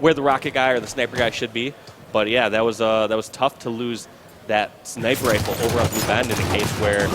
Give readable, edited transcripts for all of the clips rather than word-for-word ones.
where the rocket guy or the sniper guy should be. But yeah, that was tough to lose that sniper rifle over on Blue Bend in a case where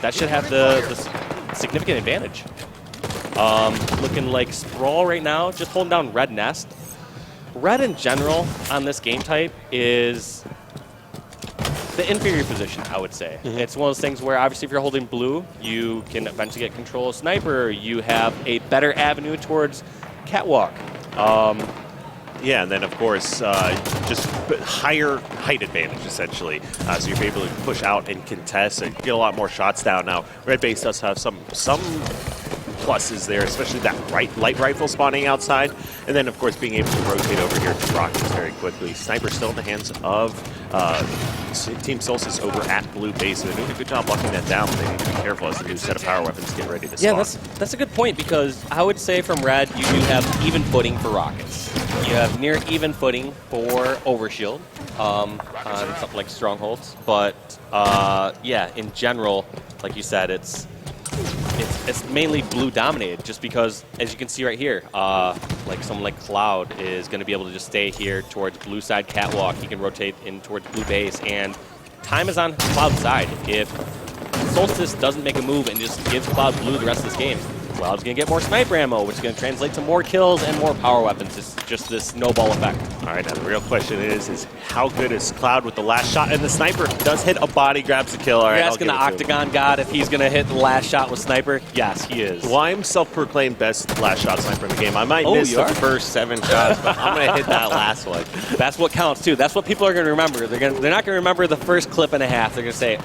that should have the significant advantage. Looking like Sprawl right now, just holding down Red Nest. Red in general on this game type is the inferior position, I would say. Mm-hmm. It's one of those things where obviously if you're holding blue, you can eventually get control of sniper. You have a better avenue towards catwalk. Yeah, and then of course, just higher height advantage essentially. So you're able to push out and contest and get a lot more shots down. Now, Red Base does have some pluses there, especially that light rifle spawning outside, and then of course being able to rotate over here to rockets very quickly. Sniper still in the hands of Team Solstice over at Blue Base. They're doing a good job locking that down. They need to be careful as the new set of power weapons get ready to spawn. Yeah, that's a good point, because I would say from Red you do have even footing for rockets. You have near even footing for overshield on something like strongholds, but yeah, in general, like you said, it's mainly blue dominated, just because, as you can see right here, like someone like Cloud is going to be able to just stay here towards blue side catwalk. He can rotate in towards blue base, and time is on Cloud's side. If Solstice doesn't make a move and just gives Cloud blue the rest of this game, Cloud's going to get more sniper ammo, which is going to translate to more kills and more power weapons. It's just this snowball effect. All right, now the real question is how good is Cloud with the last shot? And the sniper does hit a body, grabs the kill. All right, you're asking the Octagon God if he's going to hit the last shot with sniper? Yes, he is. Well, I'm self-proclaimed best last shot sniper in the game. I might miss the first 7 shots, but I'm going to hit that last one. That's what counts, too. That's what people are going to remember. They're not going to remember the first clip and a half. They're going to say,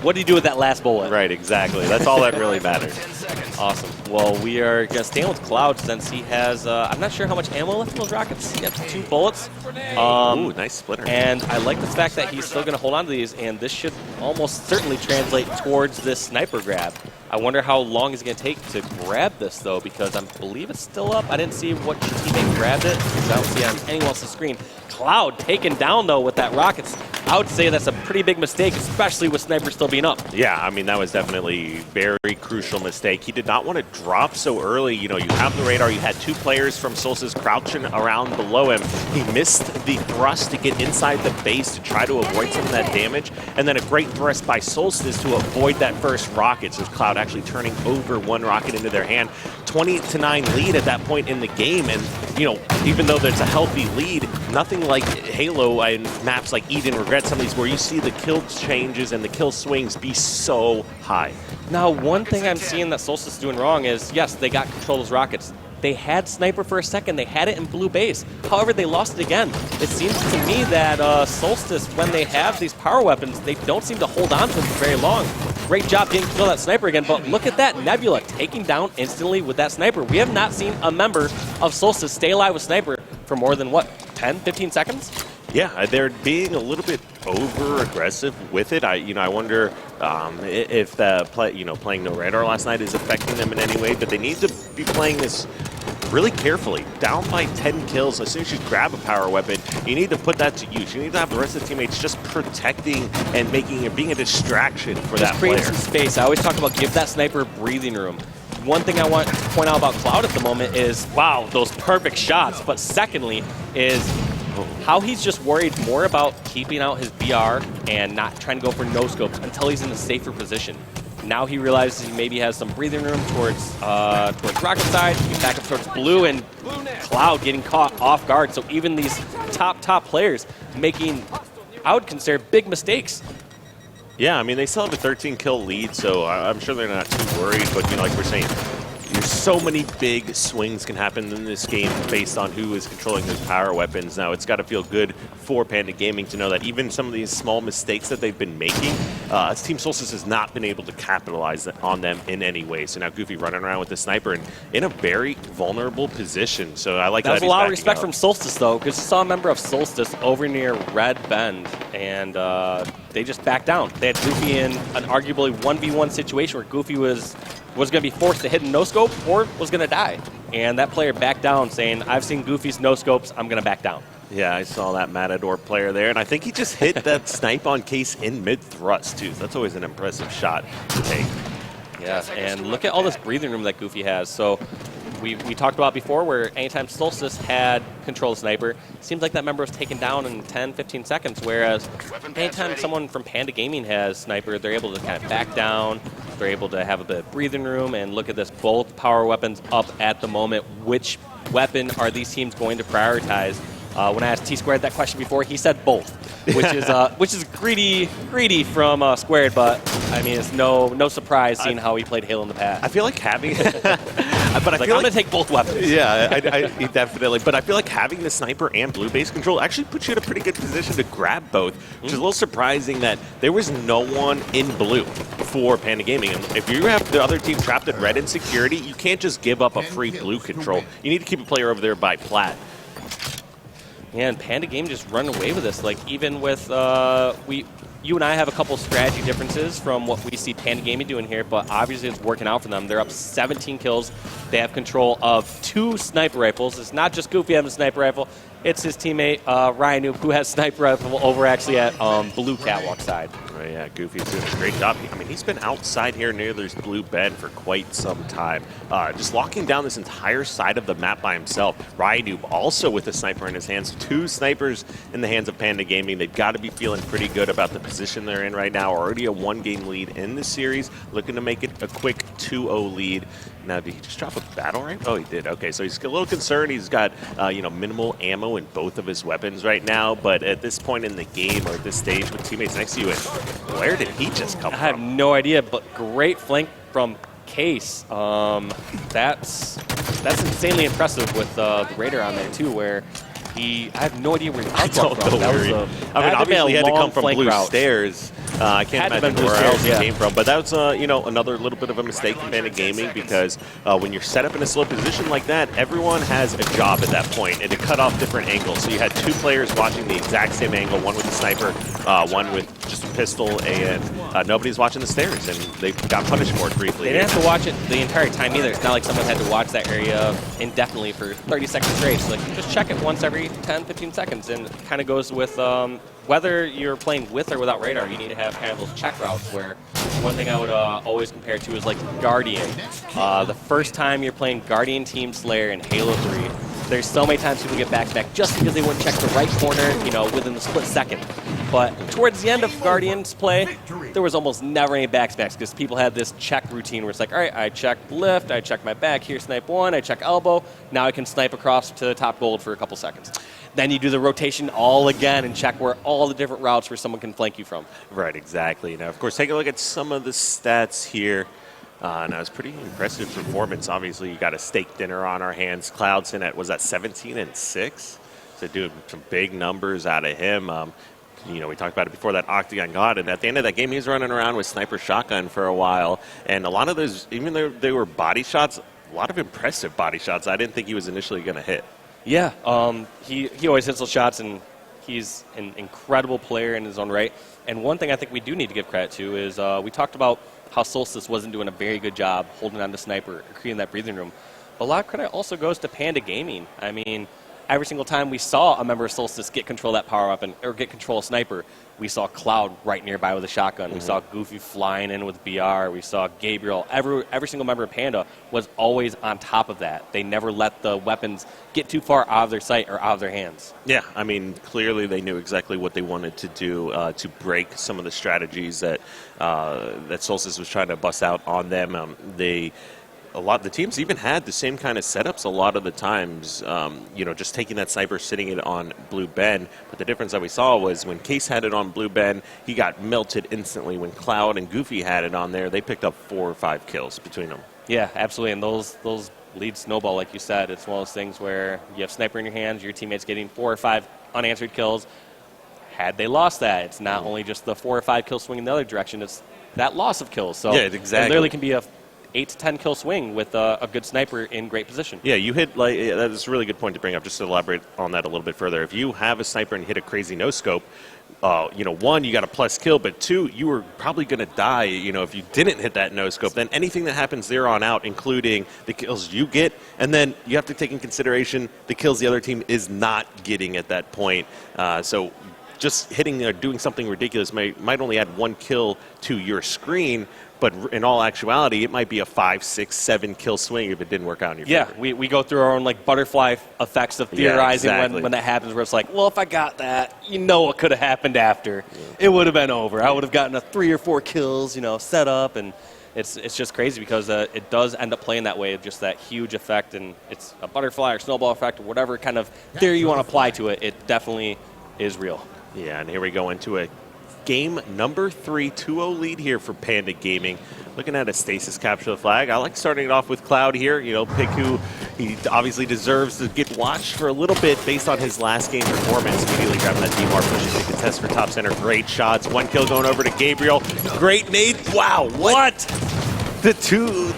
what did you do with that last bullet? Right, exactly. That's all that really matters. Awesome. Well, we are going to stay with Cloud since he has, I'm not sure how much ammo left in those rockets. He has 2 bullets. Ooh, nice splitter. And I like the fact that he's still going to hold on to these, and this should almost certainly translate towards this sniper grab. I wonder how long it's going to take to grab this, though, because I believe it's still up. I didn't see what teammate grabbed it, because I don't see it on anyone else's screen. Cloud taken down, though, with that rockets. I would say that's a pretty big mistake, especially with sniper still being up. Yeah, I mean, that was definitely a very crucial mistake. He did not want to drop so early. You know, you have the radar. You had 2 players from Solstice crouching around below him. He missed the thrust to get inside the base to try to avoid some of that damage. And then a great thrust by Solstice to avoid that first rocket. So Cloud actually turning over 1 rocket into their hand. 20-9 lead at that point in the game. And, you know, even though there's a healthy lead, nothing like Halo and maps like Eden Regret, some of these where you see the kill changes and the kill swings be so high. Now, one thing I'm seeing that Solstice is doing wrong is, yes, they got control of those rockets. They had sniper for a second. They had it in blue base. However, they lost it again. It seems to me that Solstice, when they have these power weapons, they don't seem to hold on to them for very long. Great job getting to kill that sniper again, but look at that Nebula taking down instantly with that sniper. We have not seen a member of Solstice stay alive with sniper for more than, what, 10, 15 seconds? Yeah, they're being a little bit over-aggressive with it. I wonder if the playing no radar last night is affecting them in any way, but they need to be playing this really carefully. Down by 10 kills, as soon as you grab a power weapon, you need to put that to use. You need to have the rest of the teammates just protecting and being a distraction for that player. Just create some space. I always talk about give that sniper breathing room. One thing I want to point out about Cloud at the moment is, wow, those perfect shots. But secondly is how he's just worried more about keeping out his BR and not trying to go for no-scopes until he's in a safer position. Now he realizes he maybe has some breathing room towards rocket side. He can back up towards blue, and Cloud getting caught off guard. So even these top players making, I would consider, big mistakes. Yeah, I mean, they still have a 13-kill lead, so I'm sure they're not too worried. But, you know, like we're saying, there's so many big swings can happen in this game based on who is controlling those power weapons. Now, it's got to feel good for Panda Gaming to know that even some of these small mistakes that they've been making, Team Solstice has not been able to capitalize on them in any way. So now Goofy running around with the sniper and in a very vulnerable position. So I like that. That was a lot of respect from Solstice, though, because you saw a member of Solstice over near Red Bend, and they just backed down. They had Goofy in an arguably 1v1 situation where Goofy was going to be forced to hit a no-scope or was going to die. And that player backed down saying, I've seen Goofy's no-scopes, I'm going to back down. Yeah, I saw that Matador player there, and I think he just hit that snipe on Case in mid-thrust, too. That's always an impressive shot to take. Yeah, and look at all this breathing room that Goofy has. So we talked about before where anytime Solstice had control of sniper, seems like that member was taken down in 10, 15 seconds, whereas anytime someone from Panda Gaming has sniper, they're able to kind of back down, they're able to have a bit of breathing room, and look at this, both power weapons up at the moment. Which weapon are these teams going to prioritize? When I asked T-Squared that question before, he said both, which is greedy from Squared, but I mean it's no surprise seeing how he played Halo in the past. I feel like having, I'm going to take both weapons. Yeah, I definitely. But I feel like having the sniper and blue base control actually puts you in a pretty good position to grab both, which is a little surprising that there was no one in blue for Panda Gaming. And if you have the other team trapped at red in security, you can't just give up a free blue control. You need to keep a player over there by plat. Yeah, and Panda Game just run away with this. Like, even with, you and I have a couple strategy differences from what we see Panda Gaming doing here, but obviously it's working out for them. They're up 17 kills. They have control of 2 sniper rifles. It's not just Goofy having a sniper rifle. It's his teammate, Ryan Noob, who has sniper rifle over actually at blue catwalk side. Oh, yeah, Goofy's doing a great job. I mean, he's been outside here near this blue bed for quite some time. Just locking down this entire side of the map by himself. Ryanoob also with a sniper in his hands. 2 snipers in the hands of Panda Gaming. They've got to be feeling pretty good about the position they're in right now. Already a 1-game lead in the series. Looking to make it a quick 2-0 lead. Now, did he just drop a battle rifle? Oh, he did. Okay, so he's a little concerned. He's got, minimal ammo in both of his weapons right now. But at this point in the game, or at this stage with teammates next to you, and where did he just come from? I have no idea, but great flank from Case. That's insanely impressive with the Raider on there, too, where I have no idea where he comes from. Obviously he had to come from blue route. stairs. I can't imagine where else he came from. But that was, another little bit of a mistake in Panda Gaming because when you're set up in a slow position like that, everyone has a job at that point and to cut off different angles. So you had 2 players watching the exact same angle, one with a sniper, one with just a pistol, and nobody's watching the stairs, and they got punished for it briefly. They didn't have to watch it the entire time either. It's not like someone had to watch that area indefinitely for 30 seconds straight. So like, just check it once every 10, 15 seconds, and it kind of goes with whether you're playing with or without radar, you need to have kind of those check routes where one thing I would always compare to is like Guardian. The first time you're playing Guardian Team Slayer in Halo 3, there's so many times people get back-to-back just because they wouldn't check the right corner, within the split second. But towards the end of Guardian's play, there was almost never any back-to-backs because people had this check routine where it's like, all right, I check lift, I check my back, here snipe 1, I check elbow, now I can snipe across to the top gold for a couple seconds. Then you do the rotation all again and check where all the different routes where someone can flank you from. Right, exactly. Now, of course, take a look at some of the stats here. Now, it's pretty impressive performance. Obviously, you got a steak dinner on our hands. Cloudson at, was that 17-6? So doing some big numbers out of him. We talked about it before, that Octagon God, and at the end of that game, he was running around with sniper shotgun for a while. And a lot of those, even though they were body shots, a lot of impressive body shots I didn't think he was initially going to hit. Yeah, he always hits those shots, and he's an incredible player in his own right. And one thing I think we do need to give credit to is we talked about how Solstice wasn't doing a very good job holding on to sniper or creating that breathing room. But a lot of credit also goes to Panda Gaming. I mean, every single time we saw a member of Solstice get control of that power weapon or get control of sniper, we saw Cloud right nearby with a shotgun. Mm-hmm. We saw Goofy flying in with BR. We saw Gabriel. Every single member of Panda was always on top of that. They never let the weapons get too far out of their sight or out of their hands. Yeah, I mean, clearly they knew exactly what they wanted to do to break some of the strategies that Solstice was trying to bust out on them. The teams even had the same kind of setups a lot of the times, just taking that sniper, sitting it on Blue Ben. But the difference that we saw was when Case had it on Blue Ben, he got melted instantly. When Cloud and Goofy had it on there, they picked up 4 or 5 kills between them. Yeah, absolutely. And those lead snowball, like you said. It's one of those things where you have sniper in your hands, your teammate's getting 4 or 5 unanswered kills. Had they lost that, it's not only just the 4 or 5 kills swinging the other direction, it's that loss of kills. So yeah, exactly. It literally can be a 8 to 10 kill swing with a good sniper in great position. Yeah, you hit, that's a really good point to bring up, just to elaborate on that a little bit further. If you have a sniper and hit a crazy no-scope, 1, you got a plus kill, but 2, you were probably going to die, if you didn't hit that no-scope. Then anything that happens there on out, including the kills you get, and then you have to take in consideration the kills the other team is not getting at that point. So just hitting or doing something ridiculous might only add 1 kill to your screen, But in all actuality, it might be a 5, 6, 7 kill swing if it didn't work out in your favor. Yeah, we go through our own like butterfly effects of theorizing exactly. when that happens, where it's like, well, if I got that, you know what could have happened after. Yeah. It would have been over. I would have gotten a 3 or 4 kills, set up, and it's just crazy because it does end up playing that way, just that huge effect, and it's a butterfly or snowball effect or whatever kind of theory you want to apply to it. It definitely is real. Yeah, and here we go into a game number 3, 2-0 lead here for Panda Gaming. Looking at a stasis capture the flag. I like starting it off with Cloud here. Pick who he obviously deserves to get watched for a little bit based on his last game performance. Immediately grabbing that DMR, pushing to contest for top center. Great shots. 1 kill going over to Gabriel. Great nade. Wow, what? The two,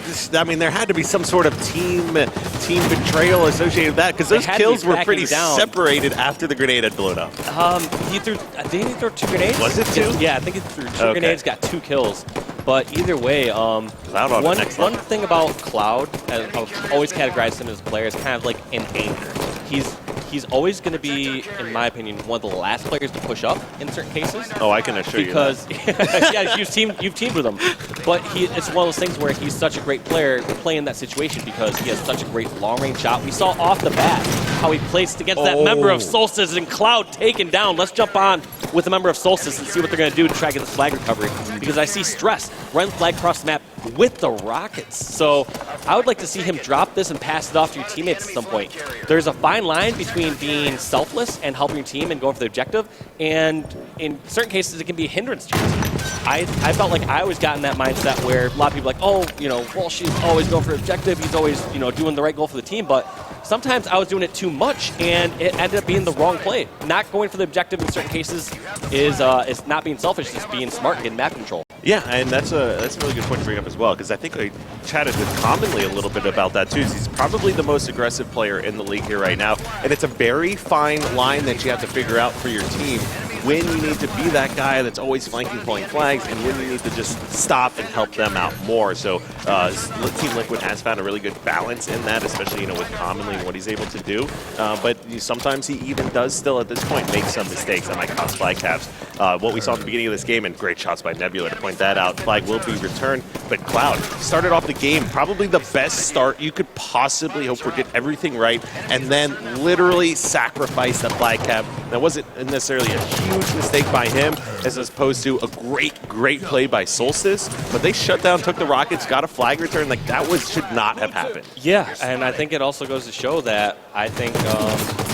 there had to be some sort of team betrayal associated with that, because those kills were pretty separated after the grenade had blown up. Didn't he throw 2 grenades? Was it 2? Yeah, I think he threw 2 grenades, got 2 kills. But either way, Cloud on the next one thing about Cloud, I've always categorized him as a player as kind of like an anchor. He's always going to be, in my opinion, one of the last players to push up in certain cases. Oh, I can assure you that. Because, yeah, you've teamed with him. But it's one of those things where he's such a great player to play in that situation because he has such a great long-range shot. We saw off the bat how he placed against that member of Solstice and Cloud taken down. Let's jump on with a member of Solstice and see what they're going to do to try to get this flag recovery, because I see Stress run flag across the map with the Rockets. So I would like to see him drop this and pass it off to your teammates at some point. There's a fine line between being selfless and helping your team and going for the objective, and in certain cases it can be a hindrance to your team. I felt like I always got in that mindset where a lot of people are like, well, she's always going for the objective, he's always doing the right goal for the team, but sometimes I was doing it too much, and it ended up being the wrong play. Not going for the objective in certain cases is not being selfish, it's being smart and getting map control. Yeah, and that's a really good point to bring up as well, because I think I chatted with Commonly a little bit about that too. He's probably the most aggressive player in the league here right now, and it's a very fine line that you have to figure out for your team, when you need to be that guy that's always flanking, pulling flags, and when you need to just stop and help them out more. So Team Liquid has found a really good balance in that, especially with Commonly and what he's able to do. But sometimes he even does still at this point make some mistakes that might cause flag caps. What we saw at the beginning of this game, and great shots by Nebula to point that out, flag will be returned. But Cloud started off the game probably the best start you could possibly hope for, did everything right, and then literally sacrificed the flag cap. That wasn't necessarily a huge mistake by him, as opposed to a great play by Solstice, but they shut down, took the Rockets, got a flag return. Like, that should not have happened. Yeah, and I think it also goes to show that I think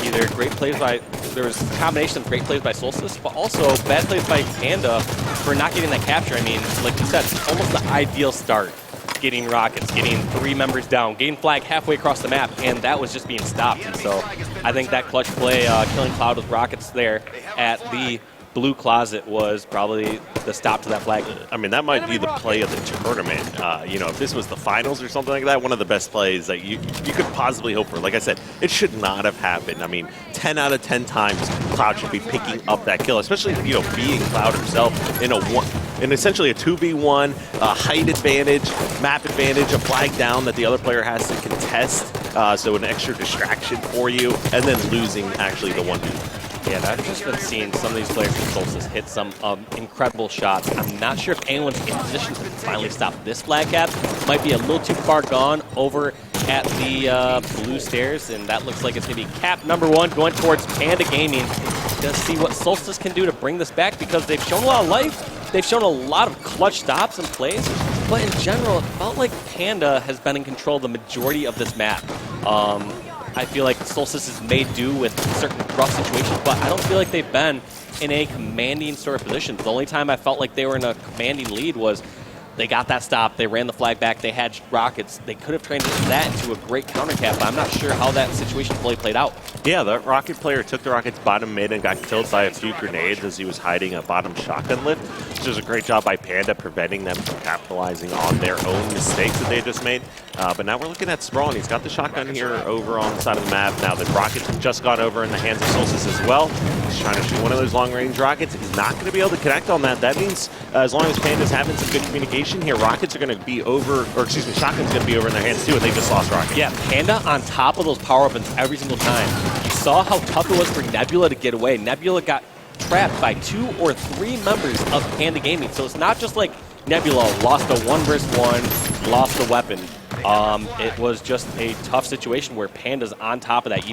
either there was a combination of great plays by Solstice, but also bad plays by Panda for not getting that capture. I mean, like you said, it's almost the ideal start. Getting Rockets, getting 3 members down, getting flag halfway across the map, and that was just being stopped. And so I think that clutch play, killing Cloud with Rockets there at the Blue Closet, was probably the stop to that flag. I mean, that might be the play of the tournament. If this was the finals or something like that, one of the best plays that you could possibly hope for. Like I said, it should not have happened. I mean, 10 out of 10 times Cloud should be picking up that kill, especially, being Cloud himself in essentially a 2v1, height advantage, map advantage, a flag down that the other player has to contest, so an extra distraction for you, and then losing actually the 1v1. Yeah, I've just been seeing some of these players from Solstice hit some incredible shots. I'm not sure if anyone's in position to finally stop this flag cap. Might be a little too far gone over at the blue stairs, and that looks like it's going to be cap number 1 going towards Panda Gaming. Just see what Solstice can do to bring this back, because they've shown a lot of life. They've shown a lot of clutch stops and plays, but in general, it felt like Panda has been in control of the majority of this map. I feel like Solstice has made do with certain rough situations, but I don't feel like they've been in a commanding sort of position. The only time I felt like they were in a commanding lead was they got that stop, they ran the flag back, they had Rockets. They could have transitioned that into a great counter cap, but I'm not sure how that situation fully played out. Yeah, the Rocket player took the Rockets bottom mid and got killed by a few grenades as he was hiding a bottom shotgun lift, which was a great job by Panda preventing them from capitalizing on their own mistakes that they just made. But now we're looking at Sprawl, and he's got the shotgun here over on the side of the map. Now the Rockets have just gone over in the hands of Solstice as well. He's trying to shoot one of those long-range rockets. He's not going to be able to connect on that. That means as long as Panda's having some good communication here, Rockets are going to be over, or excuse me, Shotgun's going to be over in their hands too, and they just lost Rocket. Yeah, Panda on top of those power weapons every single time. You saw how tough it was for Nebula to get away. Nebula got trapped by 2 or 3 members of Panda Gaming, so it's not just like Nebula lost a 1 versus 1, lost the weapon. It was just a tough situation where Panda's on top of that.